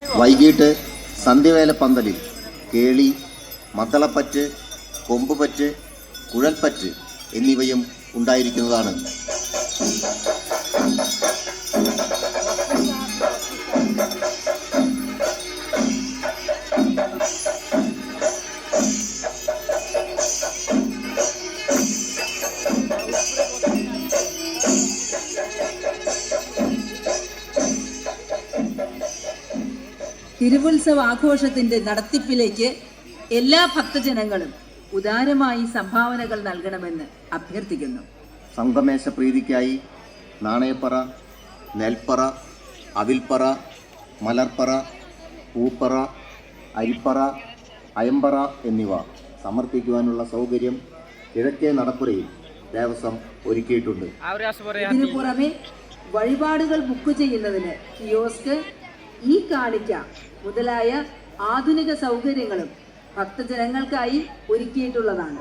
വൈകിട്ട് സന്ധ്യവേല പന്തലിൽ കേളി, മദ്ദളപ്പറ്റ്, കൊമ്പുപറ്റ്, കുഴൽപ്പറ്റ് എന്നിവയും ഉണ്ടായിരിക്കുന്നതാണ്. തിരുവുത്സവ ആഘോഷത്തിന്റെ നടത്തിപ്പിലേക്ക് എല്ലാ ഭക്തജനങ്ങളും ഉദാരമായി സംഭാവനകൾ നൽകണമെന്ന് അഭ്യർത്ഥിക്കുന്നു. സംഗമേശ പ്രീതിക്കായി നാണയപ്പറ, നെൽപ്പറ, അവിൽപ്പറ, മലർപ്പറ, പൂപ്പറ, അരിപ്പറ, അയമ്പറ എന്നിവ സമർപ്പിക്കുവാനുള്ള സൗകര്യം കിഴക്കേ നടപ്പുരയിൽ ദേവസ്വം ഒരുക്കിയിട്ടുണ്ട്. ഇതിനു പുറമെ വഴിപാടുകൾ ബുക്ക് ചെയ്യുന്നതിന് കിയോസ്ക്, ഈ കാണിക്ക മുതലായ ആധുനിക സൗകര്യങ്ങളും ഭക്തജനങ്ങൾക്കായി ഒരുക്കിയിട്ടുള്ളതാണ്.